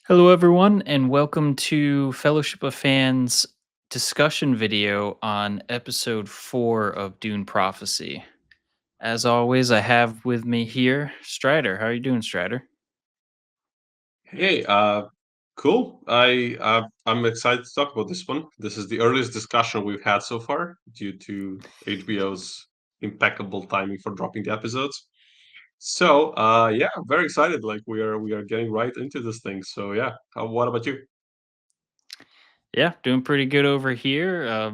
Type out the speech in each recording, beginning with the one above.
Hello, everyone, and welcome to Fellowship of Fans discussion video on episode 4 of Dune Prophecy. As always, I have with me here Strider. How are you doing, Strider? Hey, cool. I'm excited to talk about this one. This is the earliest discussion we've had so far due to HBO's impeccable timing for dropping the episodes. So, yeah, I'm very excited. Like we are getting right into this thing. So, yeah. What about you? Yeah, doing pretty good over here.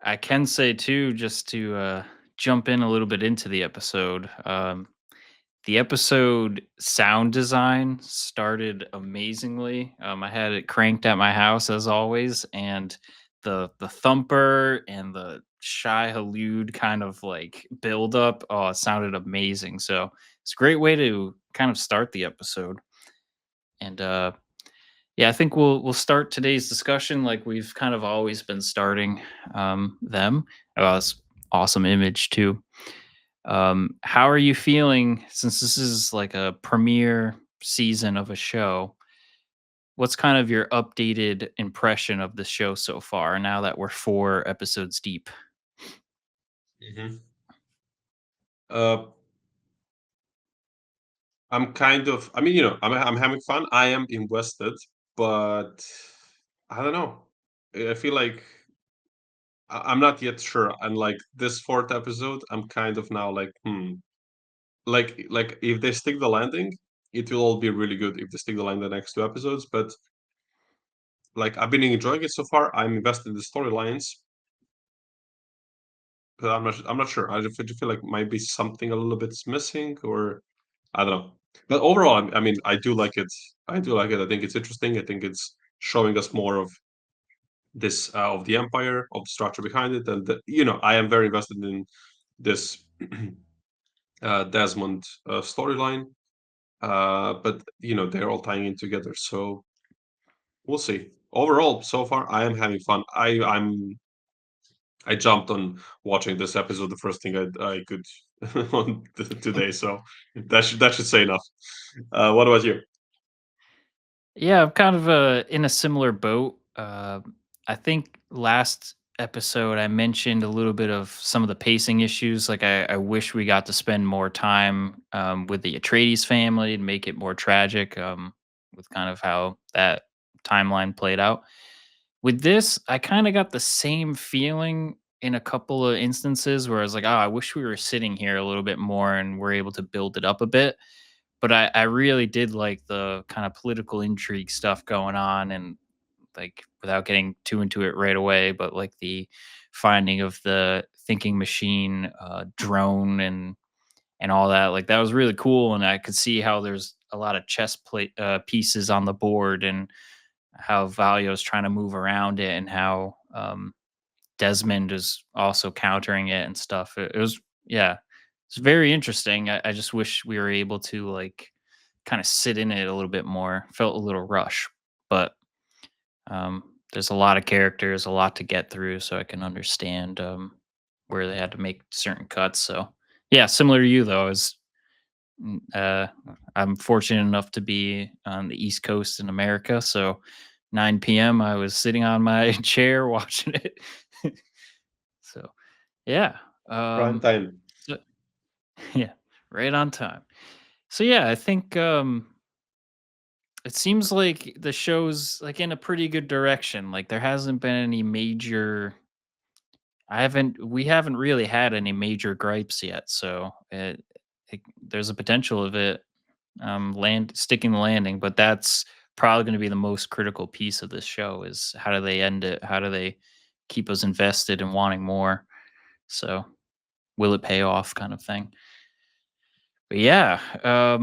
I can say, too, just to jump in a little bit into the episode. The episode sound design started amazingly. I had it cranked at my house as always, and the thumper and the shy halud kind of like build up. Oh, it sounded amazing. So it's a great way to kind of start the episode. And yeah, I think we'll start today's discussion like we've kind of always been starting them. It's awesome image too. How are you feeling since this is like a premiere season of a show? What's kind of your updated impression of the show so far now that we're 4 episodes deep? hmm Uh, I'm kind of. I mean, I'm having fun. I am invested, but I don't know. I feel like I'm not yet sure. And like this fourth episode, I'm kind of now like, like if they stick the landing, it will all be really good if they stick the landing the next two episodes. But like I've been enjoying it so far. I'm invested in the storylines, but I'm not sure. I just feel like might be something a little bit missing, or I don't know. But overall, I mean, I do like it. I do like it. I think it's interesting. I think it's showing us more of this of the empire, of the structure behind it, and I am very invested in this Desmond storyline. But they're all tying in together, so we'll see. Overall, so far, I am having fun. I jumped on watching this episode the first thing I could on today, so that should say enough. What about you? Yeah, I'm kind of in a similar boat. I think last episode I mentioned a little bit of some of the pacing issues. Like I wish we got to spend more time with the Atreides family and make it more tragic with kind of how that timeline played out. With this, I kind of got the same feeling in a couple of instances where I was like, oh, I wish we were sitting here a little bit more and we're able to build it up a bit, but I really did like the kind of political intrigue stuff going on, and like without getting too into it right away, but like the finding of the thinking machine drone and all that, like that was really cool, and I could see how there's a lot of chess play pieces on the board, and how Valio's trying to move around it, and how Desmond is also countering it and stuff. It was, yeah, it's very interesting. I just wish we were able to like kind of sit in it a little bit more. Felt a little rush, but there's a lot of characters, a lot to get through, so I can understand where they had to make certain cuts. So yeah, similar to you though, is mm, uh, I'm fortunate enough to be on the East Coast in America, so 9 p.m. I was sitting on my chair watching it. So yeah, Prime um, time. so, yeah, right on time. So yeah, I think it seems like the show's like in a pretty good direction. Like there hasn't been any major. We haven't really had any major gripes yet. So there's a potential of it land sticking the landing, but that's probably going to be the most critical piece of this show is how do they end it? How do they keep us invested and wanting more? So will it pay off kind of thing. But yeah,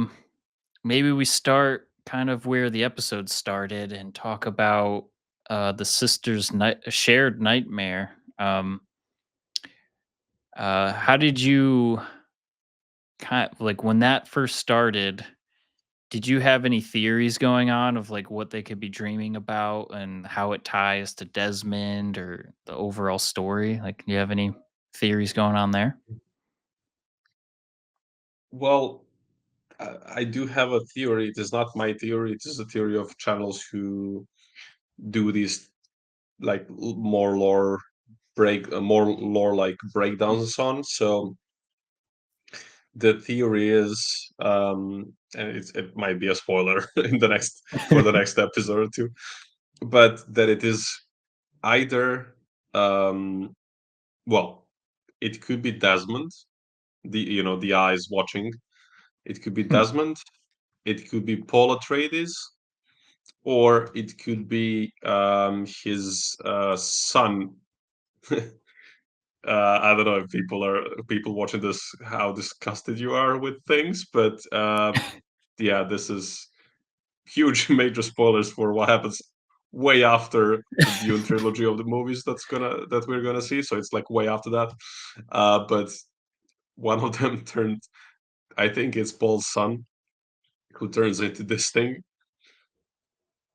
maybe we start kind of where the episode started and talk about the sisters' shared nightmare. How did you kind of like when that first started? Did you have any theories going on of like what they could be dreaming about and how it ties to Desmond or the overall story? Like, do you have any theories going on there? Well, I do have a theory. It is not my theory. It is a theory of channels who do these like more lore like breakdowns and so on. So the theory is, and it might be a spoiler in the next for the next episode or two, but that it is either, um, well, it could be Desmond, the eyes watching. It could be Hmm. Desmond. It could be Paul Atreides, or it could be his son. I don't know if people watching this how disgusted you are with things, but yeah, this is huge major spoilers for what happens way after the Dune trilogy of the movies that we're gonna see. So it's like way after that. But one of them turned, I think it's Paul's son who turns into this thing,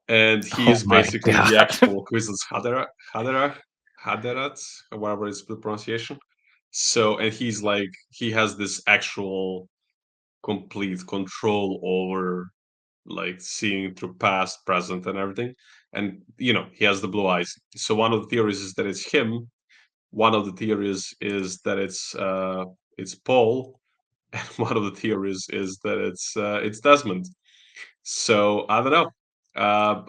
and he Oh is my basically the god. actual Kwisatz Haderach, or whatever is the pronunciation. So, and he's like he has this actual complete control over like seeing through past, present, and everything. And he has the blue eyes. So one of the theories is that it's him. One of the theories is that it's Paul, and one of the theories is that it's Desmond. So I don't know. Uh,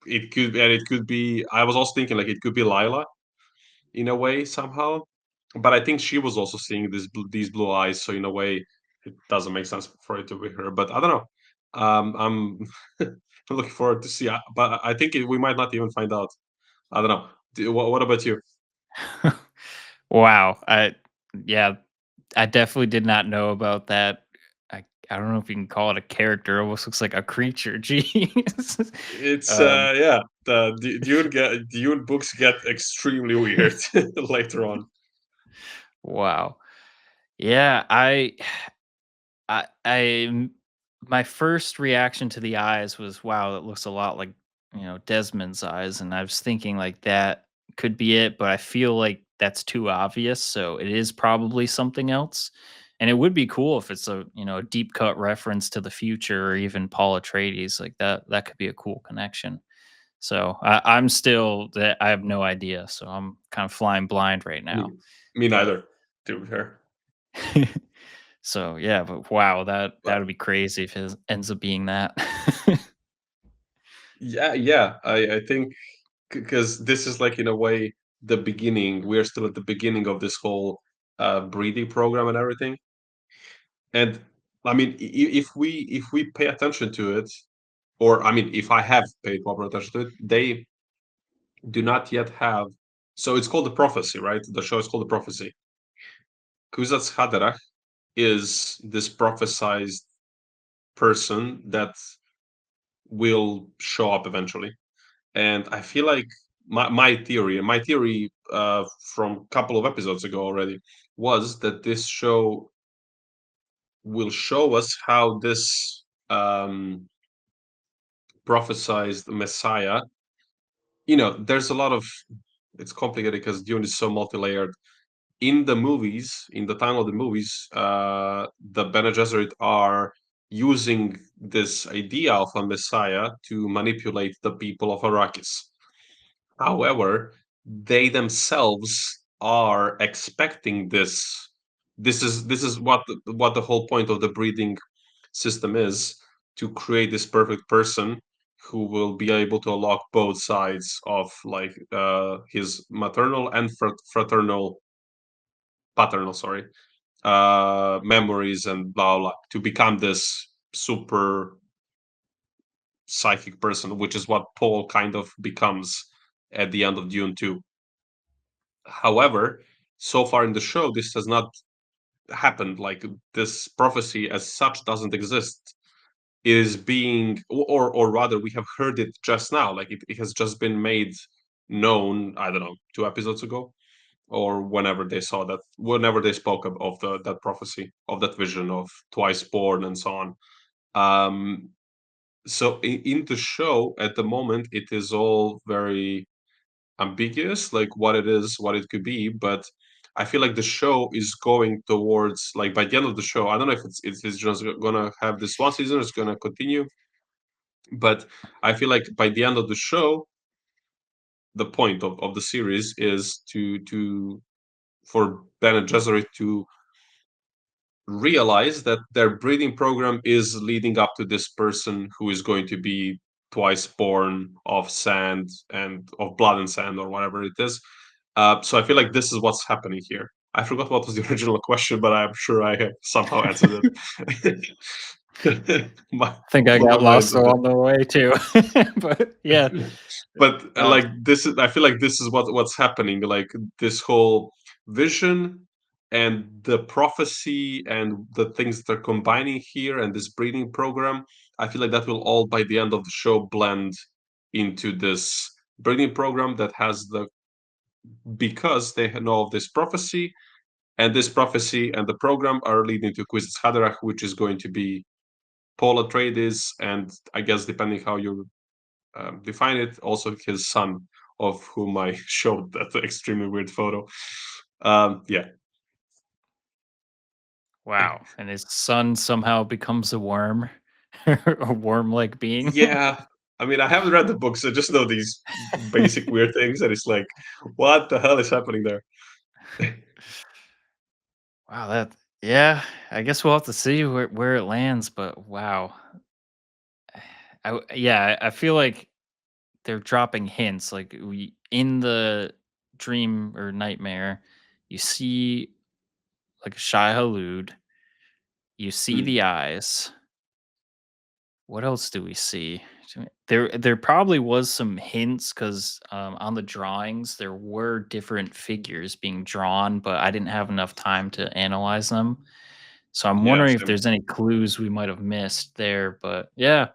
it could be. I was also thinking like it could be Lila in a way somehow, but I think she was also seeing these blue eyes. So in a way, it doesn't make sense for it to be her. But I don't know. I'm I'm looking forward to see. But I think we might not even find out. I don't know. What about you? Wow. Yeah, I definitely did not know about that. I don't know if you can call it a character. It almost looks like a creature. Jeez. It's um, yeah. The Dune books get extremely weird later on. wow. Yeah, I my first reaction to the eyes was, "Wow, it looks a lot like, Desmond's eyes," and I was thinking, like, that could be it, but I feel like that's too obvious, so it is probably something else, and it would be cool if it's a deep cut reference to the future or even Paul Atreides, like, that could be a cool connection. So, I'm still that I have no idea, so I'm kind of flying blind right now, Me, me but neither. To be fair. so, yeah, but wow, that But would be crazy if it ends up being that. yeah, yeah. I think because this is like in a way the beginning. We're still at the beginning of this whole breeding program and everything. And I mean, if we pay attention to it, or I mean, if I have paid proper attention to it, they do not yet have. So it's called the prophecy, right? The show is called the prophecy. Kuzats Haderach is this prophesized person that will show up eventually. And I feel like my theory from a couple of episodes ago already was that this show will show us how this prophesized Messiah. There's a lot of it's complicated because Dune is so multi-layered. In the movies, in the time of the movies, the Bene Gesserit are using this idea of a Messiah to manipulate the people of Arrakis. However, they themselves are expecting this. This is what the whole point of the breeding system is, to create this perfect person who will be able to unlock both sides of like his maternal and fraternal paternal, sorry, memories and blah blah to become this super psychic person, which is what Paul kind of becomes at the end of Dune 2. However, so far in the show, this has not happened. Like this prophecy as such doesn't exist. It is being, or rather, we have heard it just now. Like it has just been made known. I don't know, 2 episodes ago, or whenever they spoke of that prophecy, of that vision of twice born and so on. Um, so in the show, at the moment, it is all very ambiguous, like what it is, what it could be. But I feel like the show is going towards, like, by the end of the show, I don't know if it's just gonna have this one season or it's gonna continue, but I feel like by the end of the show, the point of the series is to for Ben and Gesserit to realize that their breeding program is leading up to this person who is going to be twice born of sand and of blood and sand or whatever it is. So I feel like this is what's happening here. I forgot what was the original question, but I'm sure I have somehow answered it. my I think I my got mind's lost a bit. along the way too. But yeah, But uh, like this is, I feel like this is what's happening. Like this whole vision and the prophecy and the things that are combining here and this breeding program. I feel like that will all by the end of the show blend into this breeding program that has the, because they know of this prophecy, and this prophecy and the program are leading to Kwisatz Haderach, which is going to be Paul Atreides, and I guess depending how you define it, also his son, of whom I showed that extremely weird photo. Yeah, wow. And his son somehow becomes a worm, a worm-like being. yeah. I mean, I haven't read the book, so just know these basic weird things, and it's like, what the hell is happening there? Wow, that yeah. I guess we'll have to see where it lands. But wow, yeah, I feel like they're dropping hints. Like we in the dream or nightmare, you see like a Shai Hulud, you see Hmm. the eyes. What else do we see? There probably was some hints because on the drawings there were different figures being drawn, but I didn't have enough time to analyze them. So I'm Yeah, wondering if same. there's any clues we might have missed there. But yeah,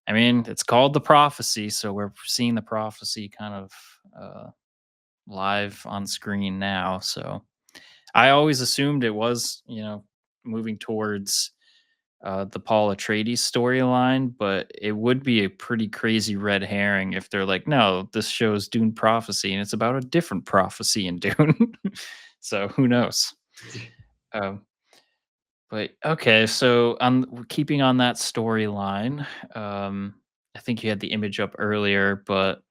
I mean it's called the prophecy, so we're seeing the prophecy kind of live on screen now. So I always assumed it was moving towards the Paul Atreides storyline, but it would be a pretty crazy red herring if they're like, no, this shows Dune prophecy and it's about a different prophecy in Dune. So who knows? Um, but okay, so on keeping on that storyline, I think you had the image up earlier, but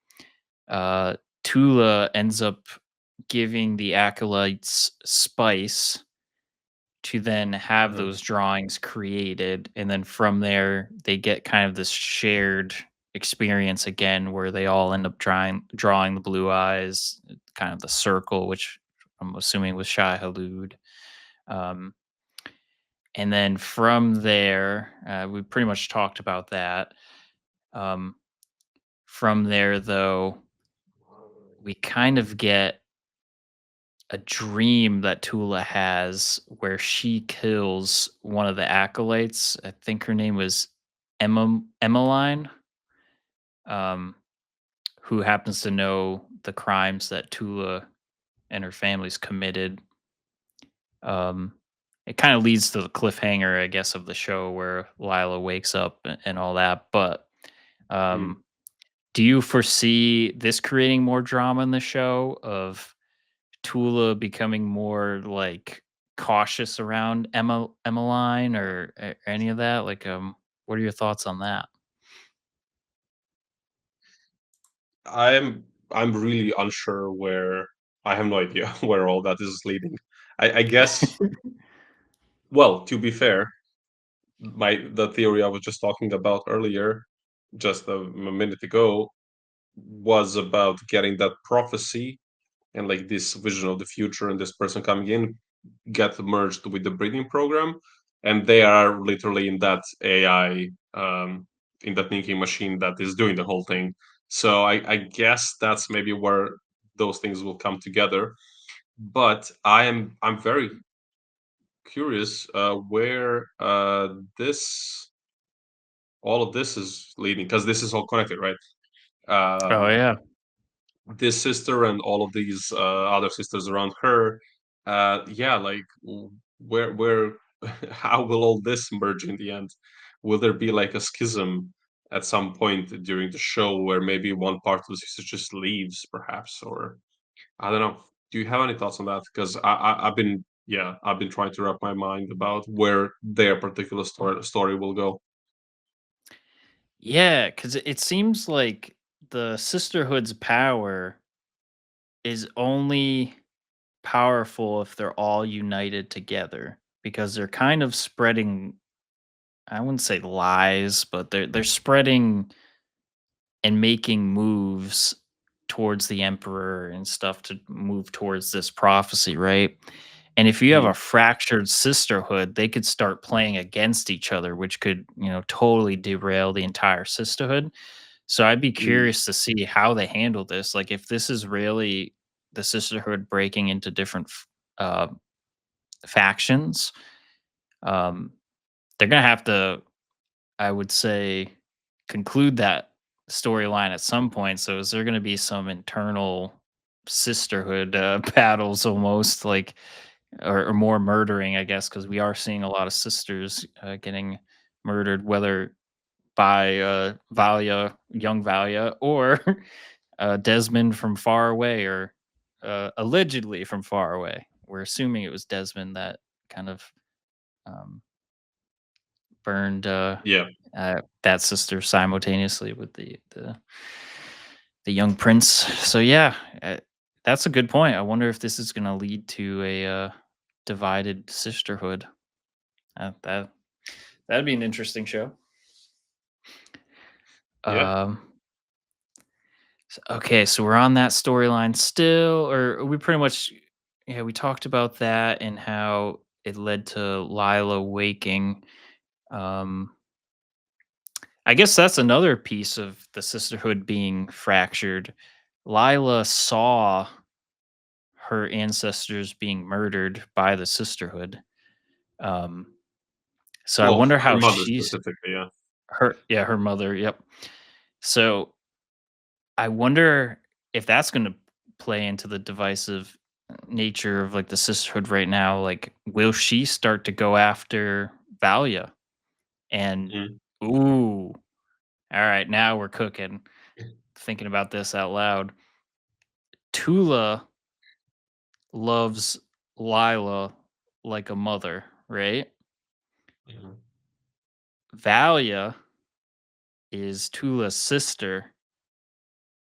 uh, Tula ends up giving the acolytes spice to then have Uh-huh. those drawings created, and then from there they get kind of this shared experience again where they all end up drawing the blue eyes, kind of the circle, which I'm assuming was Shai Hulud. Um, and then from there, we pretty much talked about that. Um, from there, though, we kind of get a dream that Tula has where she kills one of the acolytes. I think her name was Emmeline, um, who happens to know the crimes that Tula and her family's committed. Um, it kind of leads to the cliffhanger, I guess, of the show where Lila wakes up and all that. But Hmm. um, do you foresee this creating more drama in the show of Tula becoming more like cautious around Emmeline or any of that? Like, what are your thoughts on that? I'm I'm really unsure where. I have no idea where all that is leading. I guess. Well, to be fair, the theory I was just talking about earlier, just a minute ago, was about getting that prophecy and like this vision of the future and this person coming in get merged with the breeding program, and they are literally in that AI, in that thinking machine that is doing the whole thing. So I guess that's maybe where those things will come together. But I'm very curious where this all of this is leading, because this is all connected, right? Oh Um, yeah. this sister and all of these other sisters around her. Yeah, like where how will all this merge in the end? Will there be like a schism at some point during the show where maybe one part of the sister just leaves, perhaps, or I don't know. Do you have any thoughts on that? Because I've been, yeah, I've been trying to wrap my mind about where their particular story will go. Yeah, because it seems like the sisterhood's power is only powerful if they're all united together because they're kind of spreading, I wouldn't say lies, but they're spreading and making moves towards the emperor and stuff to move towards this prophecy, right? And if you have a Mm, fractured sisterhood, they could start playing against each other, which could, totally derail the entire sisterhood. So I'd be mm, curious to see how they handle this. Like if this is really the sisterhood breaking into different uh, factions, um, they're gonna have to, I would say, conclude that storyline at some point. So is there gonna be some internal sisterhood battles almost like, or more murdering, I guess, because we are seeing a lot of sisters getting murdered, whether by Valia, young Valia, or Desmond from far away, or allegedly from far away. We're assuming it was Desmond that kind of um, burned yeah, that sister simultaneously with the young prince. So yeah, that's a good point. I wonder if this is going to lead to a divided sisterhood. That'd be an interesting show. yeah. Um, okay, so we're on that storyline still, or we pretty much, yeah, we talked about that and how it led to Lila waking. Um, I guess that's another piece of the sisterhood being fractured. Lila saw her ancestors being murdered by the sisterhood. Um, so I Well, wonder her how mother she's specifically, yeah. yeah, her mother. Yep. So I wonder if that's going to play into the divisive nature of like the sisterhood right now. Like, will she start to go after Valia? And Mm, ooh, all right, now we're cooking. Thinking about this out loud. Tula loves Lila like a mother, right? mhm, Valia is Tula's sister.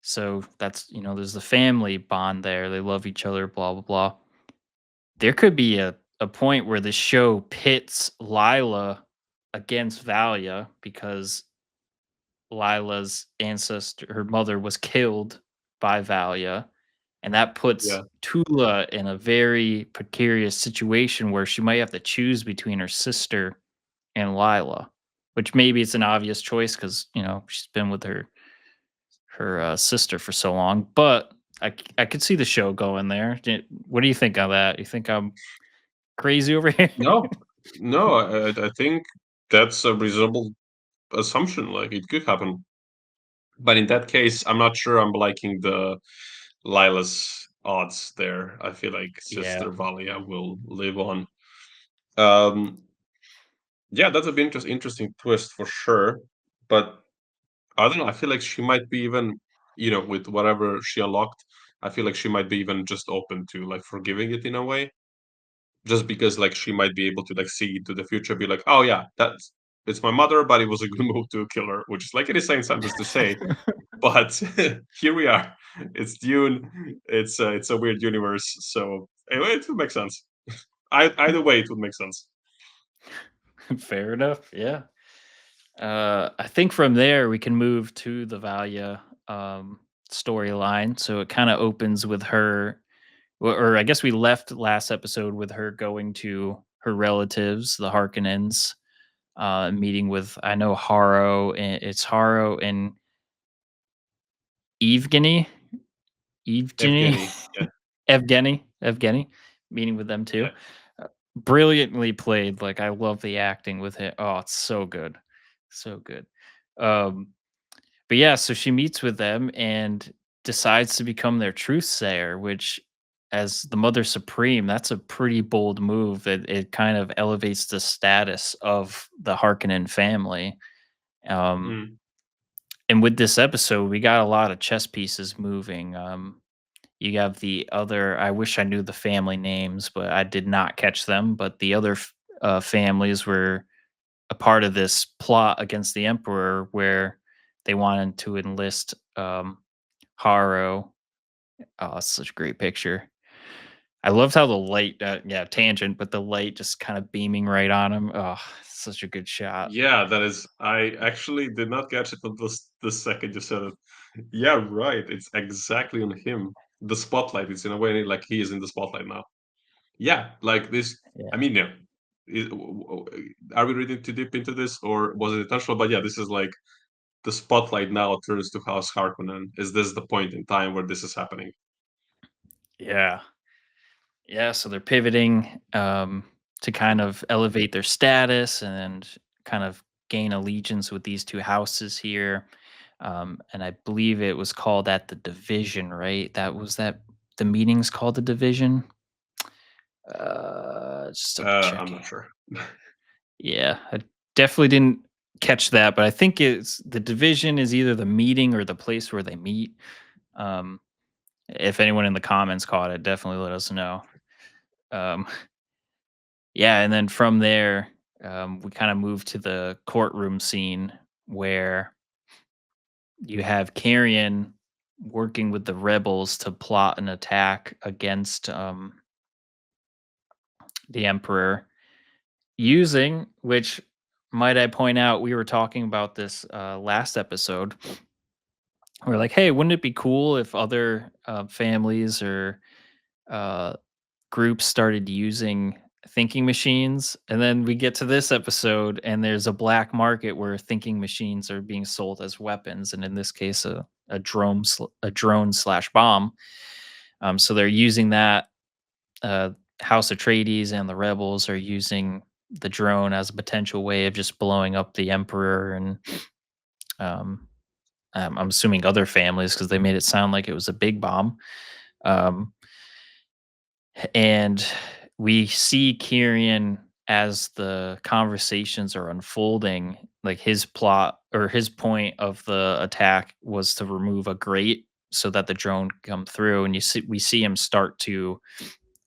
So that's, there's the family bond there. They love each other, blah, blah, blah. There could be a point where the show pits Lila against Valia because Lila's ancestor, her mother, was killed by Valia, and that puts yeah, Tula in a very precarious situation where she might have to choose between her sister and Lila, which maybe it's an obvious choice because she's been with her sister for so long. But I could see the show going there. What do you think of that? You think I'm crazy over here? no, no, I think that's a reasonable assumption. Like it could happen, but in that case, I'm not sure I'm liking the Lila's odds there. I feel like Yeah. Sister Valia will live on. Um, yeah, that's a bit interesting twist for sure. But I don't know. I feel like she might be even, with whatever she unlocked. I feel like she might be even just open to like forgiving it in a way, just because like she might be able to like see into the future, be like, oh yeah, that's it's my mother, but it was a good move to kill her, which is like an insane sentence to say, but here we are. It's Dune. It's a weird universe, so anyway, it would make sense. Either way, it would make sense. Fair enough. Yeah. I think from there we can move to the Valia storyline. So it kind of opens with her, or I guess we left last episode with her going to her relatives, the Harkonnens, meeting with, I know, Haro. And it's Haro and Evgeny, Evgeny, Evgeny, yeah, Evgeny, meeting with them too. yeah, Brilliantly played. Like I love the acting with it. Oh, it's so good, so good. Um, But yeah, so she meets with them and decides to become their truth sayer, which, as the Mother Supreme, that's a pretty bold move. It kind of elevates the status of the Harkonnen family. Um, mm, and with this episode, we got a lot of chess pieces moving. You have the other I wish I knew the family names, but I did not catch them, but the other families were a part of this plot against the emperor where they wanted to enlist Haro. Oh, it's such a great picture. I loved how the light, yeah, tangent, but the light just kind of beaming right on him. Oh, such a good shot. Yeah, that is. I actually did not catch it until the second you said it. Yeah, right. It's exactly on him. The spotlight is in a way like he is in the spotlight now. Yeah, like this. I Yeah. mean, yeah. Are we reading too deep into this, or was it intentional? But yeah, this is like the spotlight now turns to House Harkonnen. Is this the point in time where this is happening? Yeah. Yeah. So they're pivoting to kind of elevate their status and kind of gain allegiance with these two houses here. And I believe it was called at the division, right? That the meeting's called the division. Just double I'm not checking. sure. Yeah, I definitely didn't catch that, but I think it's the division is either the meeting or the place where they meet. Um, if anyone in the comments caught it, definitely let us know. Um, yeah, and then from there, we kind of move to the courtroom scene where you have Carrion working with the rebels to plot an attack against the Emperor using which might I point out we were talking about this last episode. We're like, hey, wouldn't it be cool if other families or uh, groups started using thinking machines? And then we get to this episode, and there's a black market where thinking machines are being sold as weapons, and in this case, a drone slash bomb. So they're using that. Uh, House Atreides and the rebels are using the drone as a potential way of just blowing up the emperor and um, I'm assuming other families because they made it sound like it was a big bomb. Um, and we see Kyrian as the conversations are unfolding, like his plot or his point of the attack was to remove a grate so that the drone could come through. And we see him start to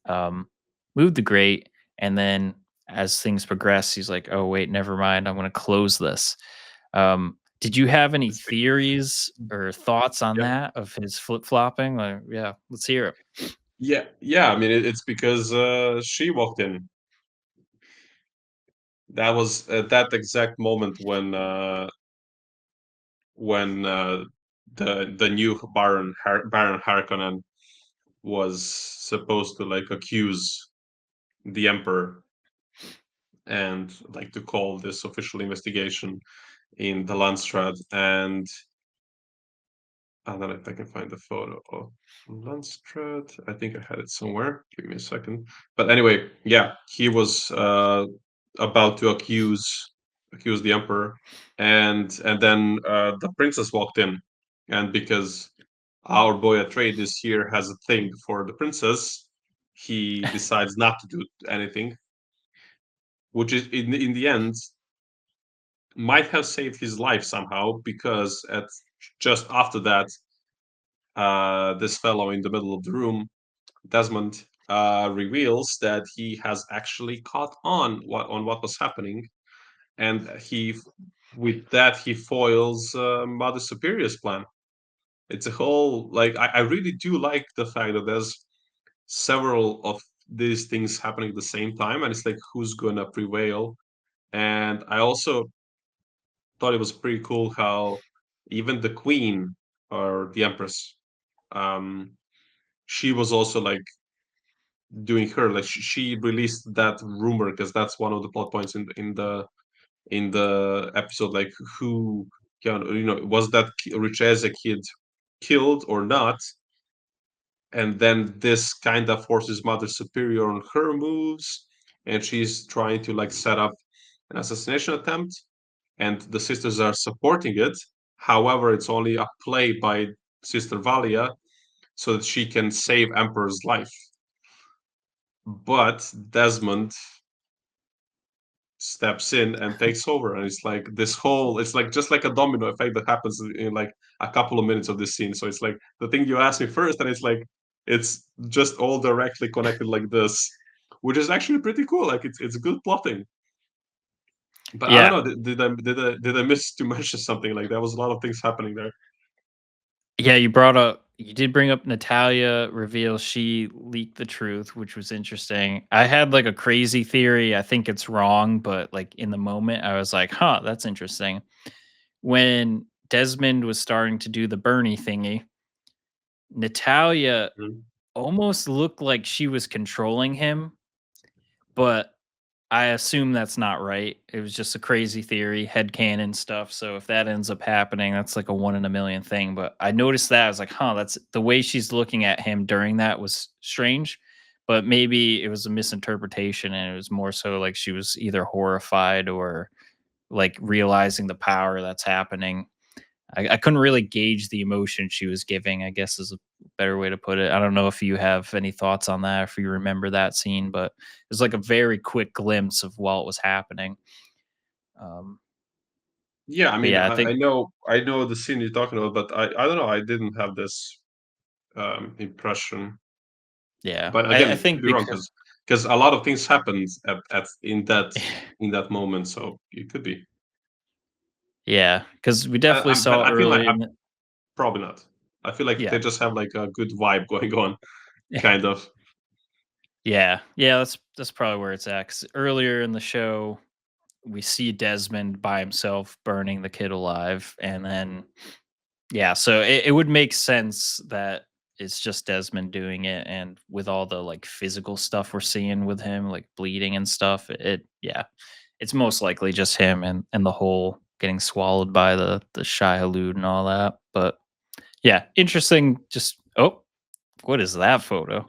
um, move the grate, and then as things progress, he's like, "Oh wait, never mind. I'm going to close this." Did you have any It's theories or thoughts on yeah, that of his flip flopping? Like, yeah, let's hear it. yeah, yeah. I mean, it's because she walked in. That was at that exact moment when the new Baron Harkonnen was supposed to like accuse the Emperor and like to call this official investigation in the Landstrad. And then if I can find the photo of Landstrad, I think I had it somewhere. Give me a second. But anyway, yeah, he was about to accuse the emperor, and then the princess walked in, and because our boy Atreides here has a thing for the princess, he decides not to do anything, which is in the end might have saved his life somehow because at just after that this fellow in the middle of the room, Desmond, reveals that he has actually caught on what was happening, and with that, he foils Mother Superior's plan. It's a whole like I really do like the fact that there's several of these things happening at the same time, and it's like who's gonna prevail. And I also thought it was pretty cool how even the queen or the empress, um, she was also like doing her like she released that rumor because that's one of the plot points in the episode like who was that rich as a kid killed or not, and then this kind of forces Mother Superior on her moves, and she's trying to like set up an assassination attempt, and the sisters are supporting it. However, it's only a play by Sister Valia so that she can save Emperor's life. But Desmond steps in and takes over, and it's like this whole it's like just like a domino effect that happens in like a couple of minutes of this scene. So it's like the thing you asked me first, and it's like It's just all directly connected like this, which is actually pretty cool. Like it's good plotting. But I don't Yeah. know. Did I miss to mention something? Like there was a lot of things happening there. Yeah, you did bring up Natalia reveals she leaked the truth, which was interesting. I had like a crazy theory. I think it's wrong, but like in the moment I was like, "Huh, that's interesting." When Desmond was starting to do the Bernie thingy, Natalia Mhm. almost looked like she was controlling him, but I assume that's not right. It was just a crazy theory, headcanon stuff. So if that ends up happening, that's like a one in a million thing. But I noticed that I was like, huh, that's the way she's looking at him during that was strange. But maybe it was a misinterpretation and it was more so like she was either horrified or like realizing the power that's happening. I couldn't really gauge the emotion she was giving, I guess is a better way to put it. I don't know if you have any thoughts on that, if you remember that scene, but it was like a very quick glimpse of while it was happening. Um, Yeah, I but mean, yeah, I I think know the scene you're talking about, but I don't know. I didn't have this impression. yeah, But I again, could think be wrong because because a lot of things happened at in that moment, so it could be. yeah, because we definitely But saw I feel like early in the probably not. I feel like they yeah. just have like a good vibe going on, kind of. Yeah, yeah, that's probably where it's at. 'Cause earlier in the show, we see Desmond by himself burning the kid alive, and then yeah, so it would make sense that it's just Desmond doing it, and with all the like physical stuff we're seeing with him, like bleeding and stuff, yeah, it's most likely just him and the whole getting swallowed by the shy halud and all that. But yeah, interesting. Just what is that photo?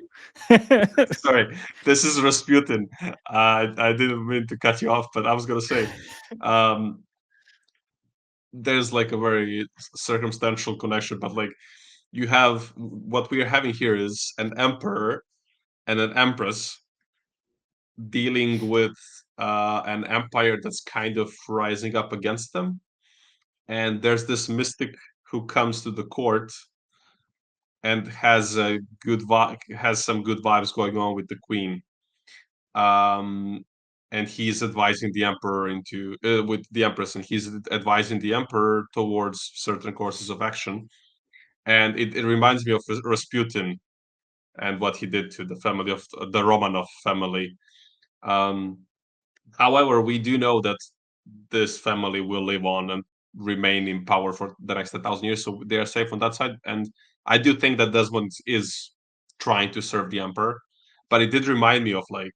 Sorry, this is Rasputin. I didn't mean to cut you off, but I was gonna say, um, there's like a very circumstantial connection, but like you have what we are having here is an emperor and an empress dealing with an empire that's kind of rising up against them. And there's this mystic who comes to the court and has some good vibes going on with the queen. Um, and he's advising the emperor into with the empress, and he's advising the emperor towards certain courses of action. And it reminds me of Rasputin and what he did to the family of the Romanov family. Um, However, we do know that this family will live on and remain in power for the next 1,000 years, so they are safe on that side. And I do think that Desmond is trying to serve the emperor, but it did remind me of like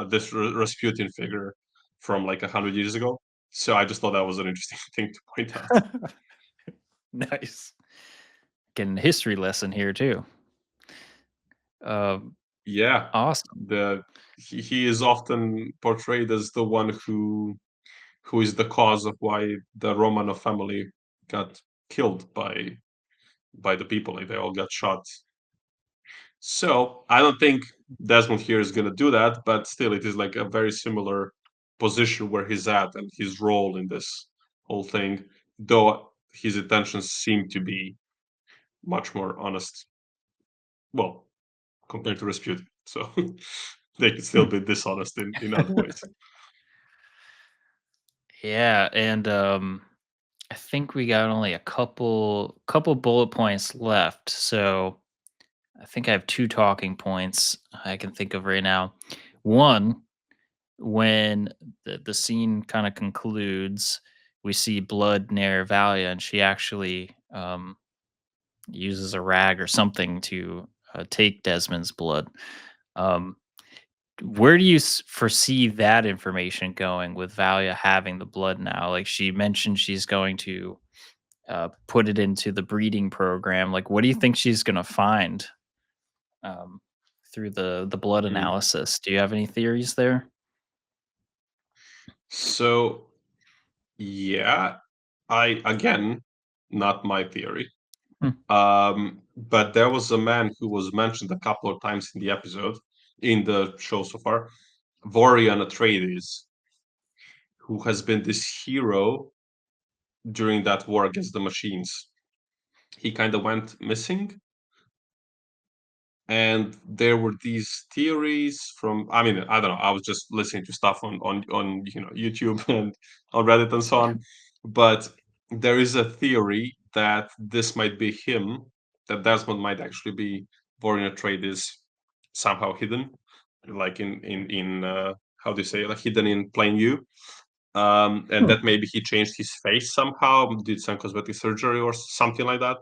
this Rasputin figure from like 100 years ago. So I just thought that was an interesting thing to point out. Nice. Getting a history lesson here too. Um, Yeah, awesome. the he is often portrayed as the one who is the cause of why the Romanov family got killed by the people. Like they all got shot. So I don't think Desmond here is gonna do that, but still, it is like a very similar position where he's at and his role in this whole thing. Though his intentions seem to be much more honest. Well, compared to Rasputin, so they could still Hmm. be dishonest in other ways. Yeah, and I think we got only a couple bullet points left. So I think I have two talking points I can think of right now. One, when the scene kind of concludes, we see blood near Valia, and she actually uses a rag or something to take Desmond's blood. Um, where do you foresee that information going with Valia having the blood now? Like she mentioned, she's going to put it into the breeding program. Like, what do you think she's going to find um, through the blood Mm. analysis? Do you have any theories there? So yeah, I again, not my theory. Hmm. But there was a man who was mentioned a couple of times in the episode, in the show so far, Vorian Atreides, who has been this hero during that war against the machines. He kind of went missing, and there were these theories from, I mean, I don't know, I was just listening to stuff on YouTube and on Reddit and so Yeah. on, but there is a theory that this might be him, that Desmond might actually be born in a trade is somehow hidden, like in how do you say it, like hidden in plain view, and Hmm. that maybe he changed his face somehow, did some cosmetic surgery or something like that.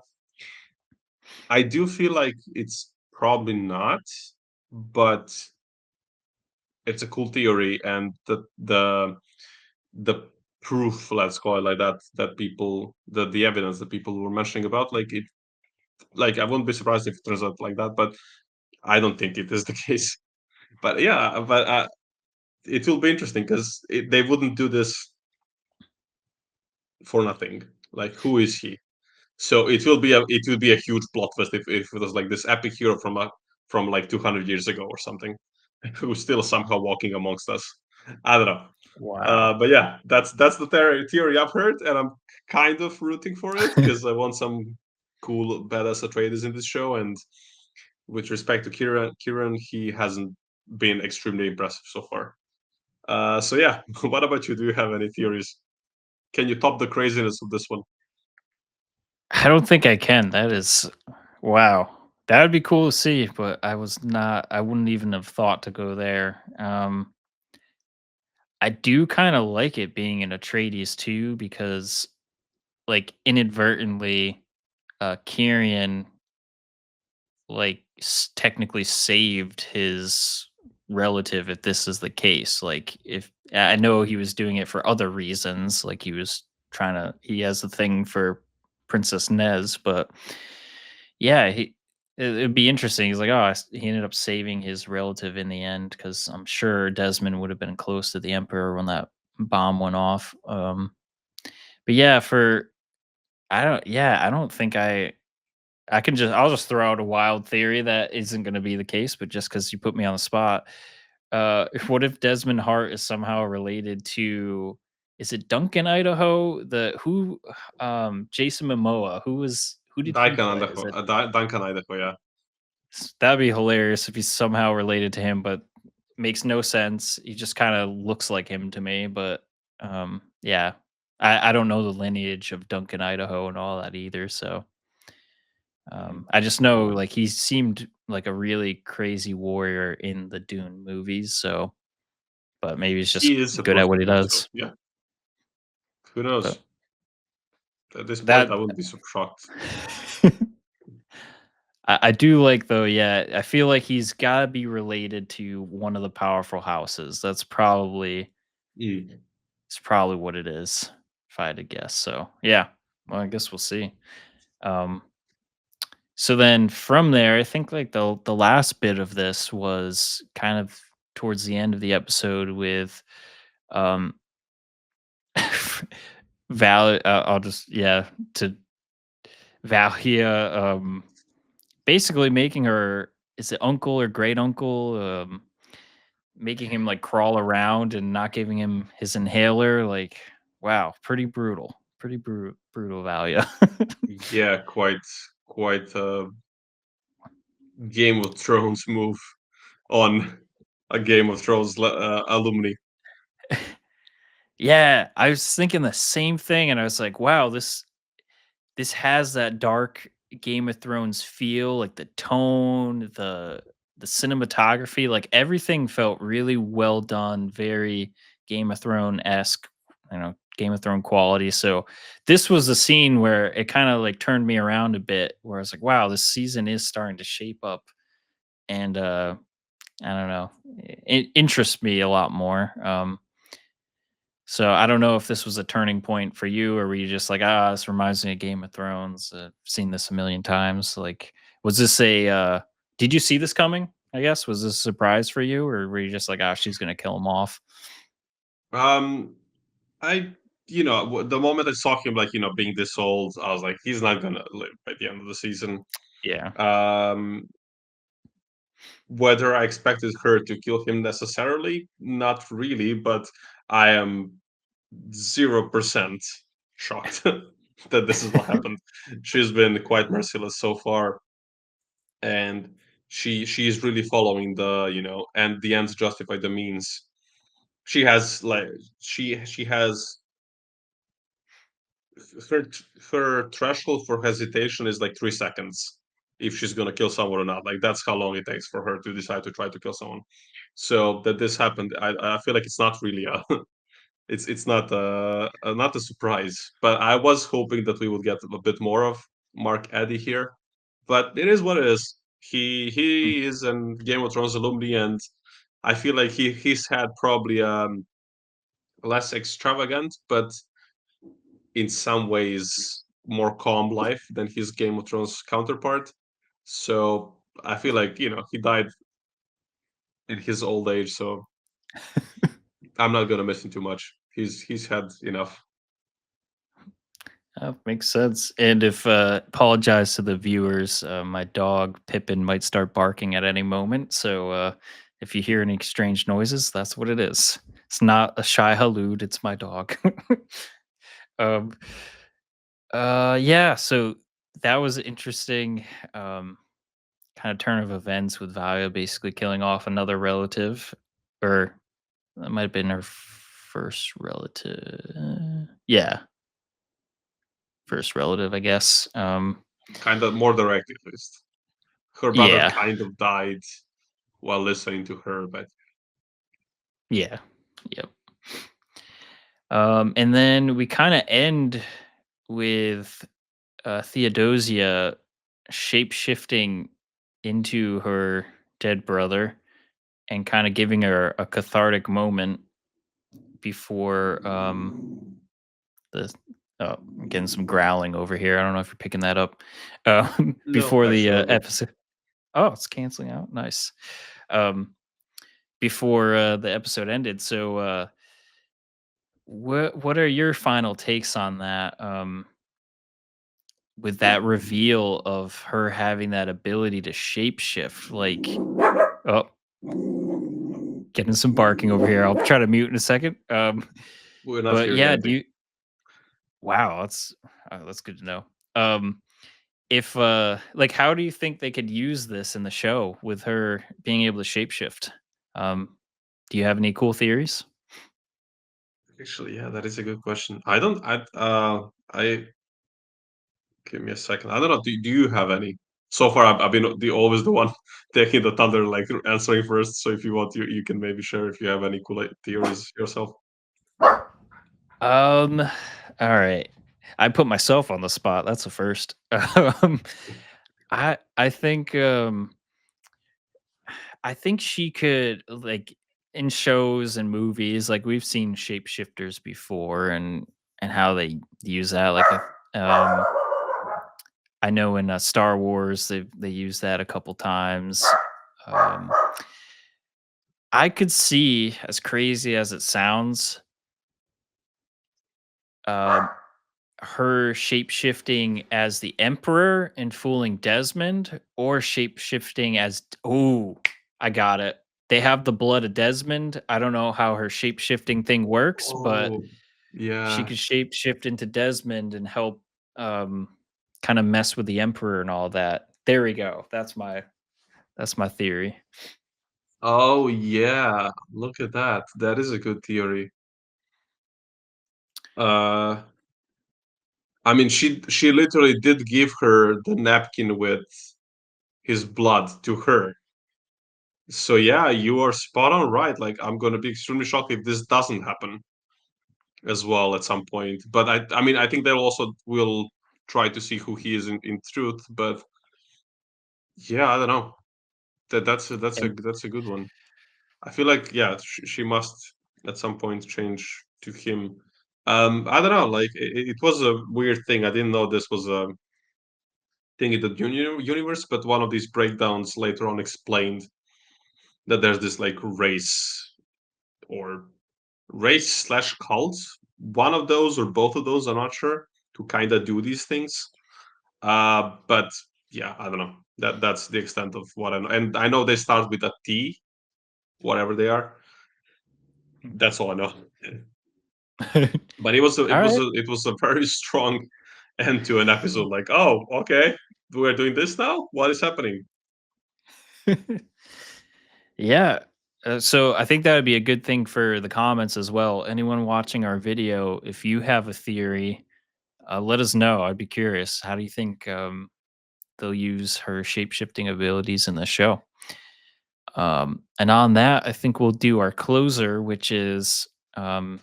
I do feel like it's probably not, but it's a cool theory, and the proof, let's call it like that, that people, the evidence that people were mentioning about, like it, like I wouldn't be surprised if it turns out like that, but I don't think it is the case. But yeah, but it will be interesting because they wouldn't do this for nothing. Like, who is he? So it will be a huge plot twist if it was like this epic hero from like 200 years ago or something, who's still somehow walking amongst us. I don't know. Wow. But yeah, that's the theory I've heard, and I'm kind of rooting for it because I want some cool badass Atreides in this show. And with respect to Kieran, he hasn't been extremely impressive so far. So yeah, what about you? Do you have any theories? Can you top the craziness of this one? I don't think I can. That is wow. That would be cool to see, but I wouldn't even have thought to go there. I do kind of like it being in Atreides too because like inadvertently Kyrian like technically saved his relative if this is the case. Like if I know he was doing it for other reasons, like he was trying to he has a thing for Princess Nez, but yeah, it'd be interesting. He's like, oh, he ended up saving his relative in the end because I'm sure Desmond would have been close to the Emperor when that bomb went off. But yeah, for I don't think I'll just throw out a wild theory that isn't gonna be the case, but just because you put me on the spot, what if Desmond Hart is somehow related to is it Duncan, Idaho? Jason Momoa, who did he Duncan play? Is Idaho, it Duncan Idaho, yeah. that'd be hilarious if he's somehow related to him, but makes no sense. He just kinda looks like him to me, but, yeah. I don't know the lineage of Duncan, Idaho and all that either, so I just know like he seemed like a really crazy warrior in the Dune movies, so but maybe he's just He is good at supposed what to he be, so does. yeah. Who But knows? At this point, that I wouldn't be so shocked. I do like though, yeah, I feel like he's gotta be related to one of the powerful houses. Mm. It's probably what it is, if I had to guess. So yeah. Well, I guess we'll see. Um so then from there, I think like the last bit of this was kind of towards the end of the episode with um I'll just to Valia, basically making her is it uncle or great uncle, making him like crawl around and not giving him his inhaler. Like, wow, pretty brutal, brutal Valia. Yeah, quite a Game of Thrones move on a Game of Thrones alumni. Yeah, I was thinking the same thing, and I was like, wow, this has that dark Game of Thrones feel, like the tone, the cinematography, like everything felt really well done, very Game of Thrones esque, Game of Thrones quality. So this was a scene where it kind of like turned me around a bit, where I was like, wow, this season is starting to shape up, and I don't know, it interests me a lot more. So I don't know if this was a turning point for you, or were you just like, ah, this reminds me of Game of Thrones. I've seen this a million times. Like, was this did you see this coming? I guess was this a surprise for you, or were you just like, ah, she's gonna kill him off? Um, I, the moment I saw him, like, being this old, I was like, he's not gonna live by the end of the season. Yeah, Um, Whether I expected her to kill him necessarily, not really, but I am 0% shocked that this is what happened. She's been quite merciless so far, and she is really following the, and the ends justify the means. She has like she has her her threshold for hesitation is like 3 seconds if she's gonna kill someone or not. Like that's how long it takes for her to decide to try to kill someone. So that this happened, I feel like it's not really a it's not not a surprise. But I was hoping that we would get a bit more of Mark Eddy here. But it is what it is. Mm. He is an Game of Thrones alumni, and I feel like he's had probably less extravagant, but in some ways more calm life than his Game of Thrones counterpart. So I feel like he died in his old age, so I'm not gonna miss him too much. He's had enough. Makes sense. And if apologize to the viewers, my dog Pippin might start barking at any moment. So if you hear any strange noises, that's what it is. It's not a shy halud. It's my dog. um, yeah. So that was interesting. Um, Kind of turn of events with Valia basically killing off another relative, or that might have been her first relative. Yeah, first relative, I guess. Kind of more direct at least. Her brother Yeah, kind of died while listening to her, but yeah, yep. And then we kind of end with Theodosia shape shifting into her dead brother and kind of giving her a cathartic moment before the I'm getting some growling over here. I don't know if you're picking that up. no, Before the actually, all good. episode. Oh, it's canceling out. Nice. Um, before the episode ended. So, what are your final takes on that? With that reveal of her having that ability to shapeshift, like, oh, getting some barking over here. I'll try to mute in a second. We're not But hearing yeah, do anything. you? Wow, that's good to know. Um, if like, how do you think they could use this in the show with her being able to shapeshift? Um, do you have any cool theories? Actually, yeah, that is a good question. I give me a second. I don't know. Do you have any? So far, I've been always the one taking the thunder, like answering first. So if you want, you can maybe share if you have any cool theories yourself. Um, all right. I put myself on the spot. That's a first. I think I think she could like in shows and movies, like we've seen shapeshifters before and how they use that. Like I know in Star Wars they use that a couple times. Um, I could see, as crazy as it sounds, um, her shape shifting as the Emperor and fooling Desmond, or shape shifting as oh, I got it. They have the blood of Desmond. I don't know how her shape shifting thing works, but Oh, she yeah. could shape shift into Desmond and help um, kind of mess with the Emperor and all that. There we go. That's my theory. Oh, yeah. Look at that. That is a good theory. Uh, I mean, she literally did give her the napkin with his blood to her. So yeah, you are spot on right. Like I'm gonna be extremely shocked if this doesn't happen as well at some point. But I mean, I think they also will try to see who he is in truth. But yeah, I don't know. And That's a good one. I feel like yeah, she must at some point change to him. I don't know. Like it was a weird thing. I didn't know this was a thing in the universe, but one of these breakdowns later on explained that there's this like or race slash cult, one of those or both of those, I'm not sure, to kind of do these things. But yeah, I don't know. That's the extent of what I know, and I know they start with a T, whatever they are. That's all I know. But all right. it was a very strong end to an episode. Like, oh, okay, we're doing this now. What is happening? Yeah. So I think that would be a good thing for the comments as well. Anyone watching our video, if you have a theory, let us know. I'd be curious. How do you think they'll use her shape shifting abilities in the show? And on that, I think we'll do our closer, which is um,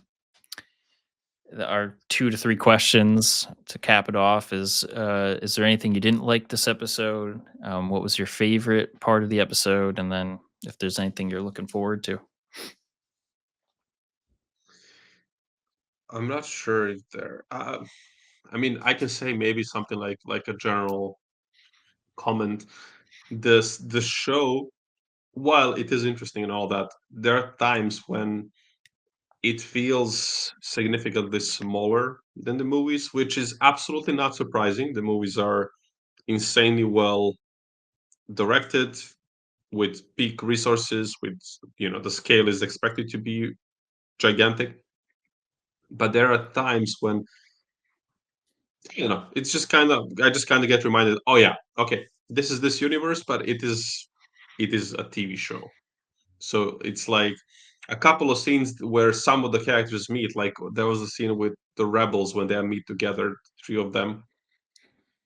our 2 to 3 questions to cap it off. Is there anything you didn't like this episode? What was your favorite part of the episode? And then if there's anything you're looking forward to. I'm not sure if there. I mean, I can say maybe something like a general comment. The show, while it is interesting and all that, there are times when it feels significantly smaller than the movies, which is absolutely not surprising. The movies are insanely well directed with peak resources, with the scale is expected to be gigantic. But there are times when it's just kind of I just kind of get reminded, oh yeah, okay, this is this universe, but it is a TV show. So it's like a couple of scenes where some of the characters meet. Like there was a scene with the rebels when they meet together, three of them,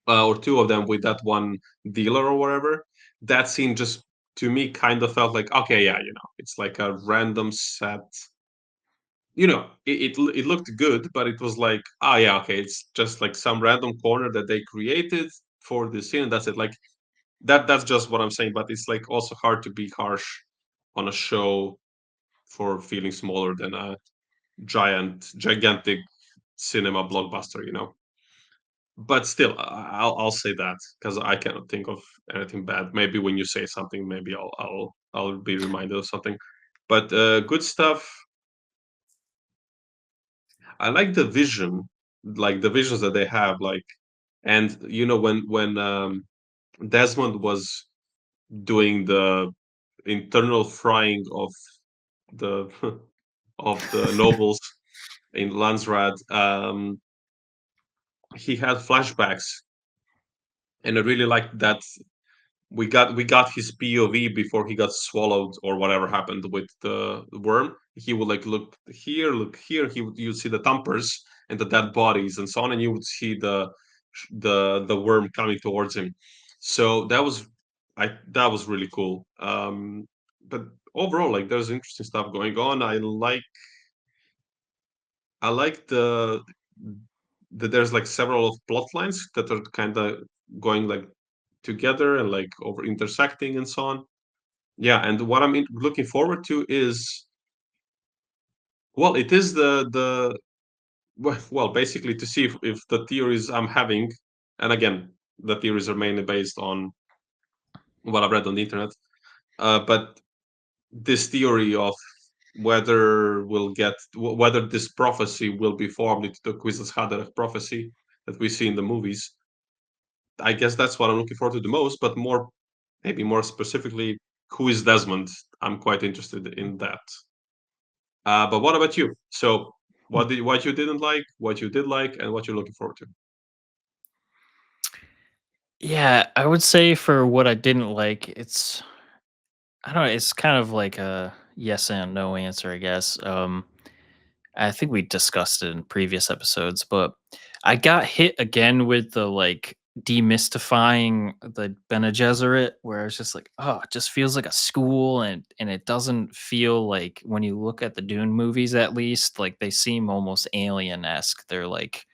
or two of them with that one dealer or whatever. That scene just to me kind of felt like, okay, yeah, it's like a random set. It looked good, but it was like, ah, yeah, okay, it's just like some random corner that they created for the scene. And that's it. Like that's just what I'm saying. But it's like also hard to be harsh on a show for feeling smaller than a gigantic cinema blockbuster. But still, I'll say that because I cannot think of anything bad. Maybe when you say something, maybe I'll be reminded of something. But good stuff. I like the vision, like the visions that they have, like, and when Desmond was doing the internal frying of the of the nobles in Landsrad, he had flashbacks, and I really liked that we got his POV before he got swallowed or whatever happened with the worm. He would like look here. You'd see the thumpers and the dead bodies and so on, and you would see the worm coming towards him. So that was really cool. But overall, like there's interesting stuff going on. I like that there's like several of plot lines that are kind of going like together and like over intersecting and so on. Yeah, and what I'm looking forward to is, well, it is well, basically to see if the theories I'm having, and again, the theories are mainly based on what I've read on the internet, but this theory of whether this prophecy will be formed into the Kwisatz Haderach prophecy that we see in the movies. I guess that's what I'm looking forward to the most, but maybe more specifically, who is Desmond? I'm quite interested in that. But what about you? So, what you didn't like, what you did like, and what you're looking forward to? Yeah, I would say for what I didn't like, I don't know, it's kind of like a yes and no answer, I guess. I think we discussed it in previous episodes, but I got hit again with the like demystifying the Bene Gesserit, where it's just like, oh, it just feels like a school, and it doesn't feel like when you look at the Dune movies, at least, like they seem almost alien esque. They're like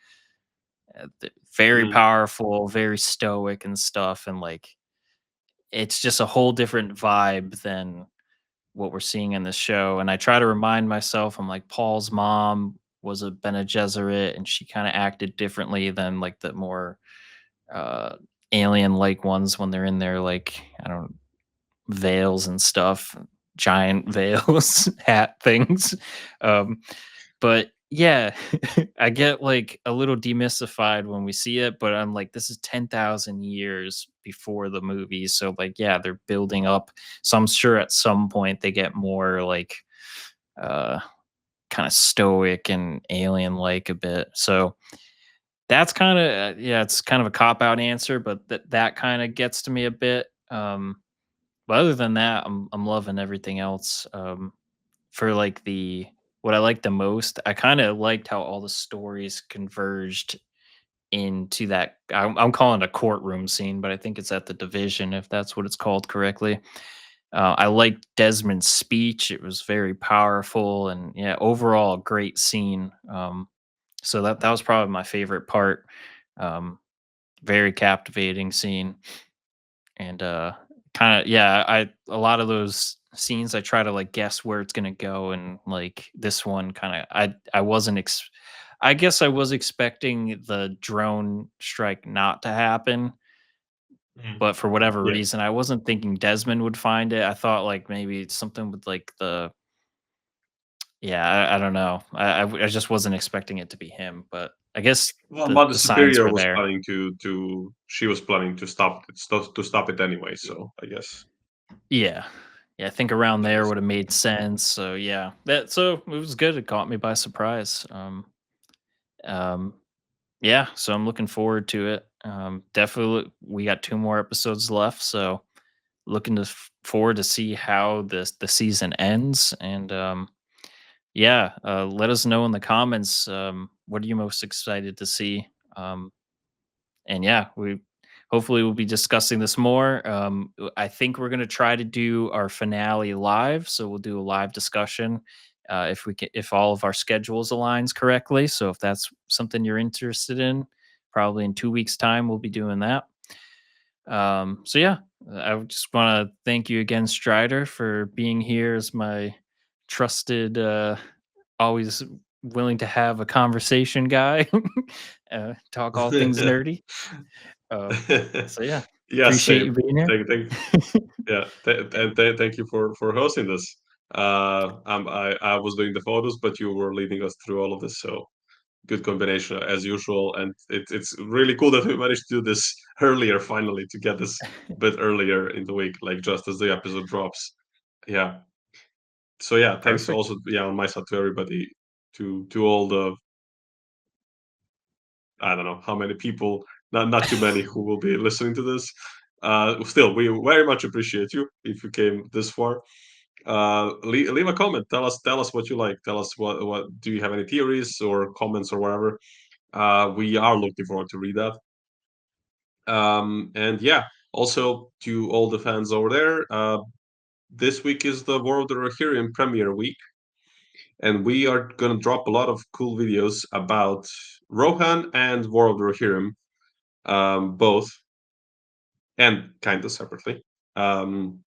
very Mm, powerful, very stoic and stuff, and like it's just a whole different vibe than what we're seeing in this show. And I try to remind myself, I'm like, Paul's mom was a Bene Gesserit, and she kind of acted differently than like the more uh, alien like ones when they're in their like I don't veils and stuff, giant veils, hat things. Um, but yeah, I get like a little demystified when we see it, but I'm like, this is 10,000 years before the movie. So, like, yeah, they're building up. So, I'm sure at some point they get more like uh, kind of stoic and alien like a bit. So, that's kind of, yeah, it's kind of a cop out answer, but that kind of gets to me a bit. But other than that, I'm loving everything else. For like the what I liked the most, I kind of liked how all the stories converged into that. I'm calling it a courtroom scene, but I think it's at the division, if that's what it's called correctly. I liked Desmond's speech; it was very powerful, and yeah, overall, a great scene. So that was probably my favorite part. Um, Very captivating scene. And kind of, yeah, I a lot of those scenes I try to like guess where it's gonna go, and like this one kind of I wasn't I guess I was expecting the drone strike not to happen, Mm. but for whatever Yeah. reason I wasn't thinking Desmond would find it. I thought like maybe it's something with like the, yeah, I don't know, I just wasn't expecting it to be him, but I guess Well, the but the signs superior were was there. planning to she was planning to stop it anyway. So I guess Yeah. Yeah, I think around that there was would have made sense, so yeah. So it was good, it caught me by surprise. Um, yeah, so I'm looking forward to it. Definitely we got 2 more episodes left, so looking to forward to see how the season ends, and, yeah, let us know in the comments, what are you most excited to see? And yeah, we hopefully we'll be discussing this more. I think we're gonna try to do our finale live, so we'll do a live discussion if we can, if all of our schedules aligns correctly. So if that's something you're interested in, probably in 2 weeks' time we'll be doing that. So yeah, I would just want to thank you again, Strider, for being here as my trusted, always willing to have a conversation guy, talk all things nerdy. Um, so yeah, yeah, appreciate you same. being here. Thank yeah, and thank you for hosting this. I was doing the photos, but you were leading us through all of this, so good combination as usual. And it's really cool that we managed to do this earlier finally to get this bit earlier in the week, like just as the episode drops. Yeah. So yeah, thanks Perfect. also yeah on my side to everybody, to all the I don't know how many people, not too many who will be listening to this. Still, we very much appreciate you if you came this far. Leave a comment. Tell us what you like. Tell us what do you have any theories or comments or whatever. We are looking forward to read that. And yeah, also to all the fans over there, this week is the World of Rohirrim premiere week, and we are gonna drop a lot of cool videos about Rohan and War of the Rohirrim, both and kind of separately. Um,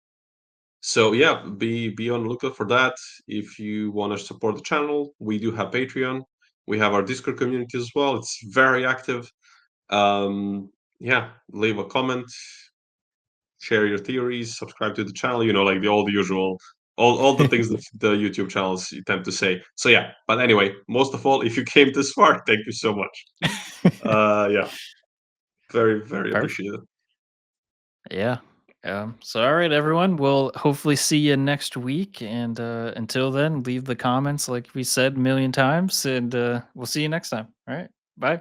so yeah, be on the lookout for that. If you want to support the channel, we do have Patreon. We have our Discord community as well. It's very active. Um, yeah, leave a comment, share your theories, subscribe to the channel. You know, like all the usual, all the things that the YouTube channels tend to say. So yeah, but anyway, most of all, if you came this far, thank you so much. Yeah, very Perfect. appreciated. Yeah. So all right, everyone. We'll hopefully see you next week. And until then, leave the comments like we said a million times, and we'll see you next time. All right. Bye.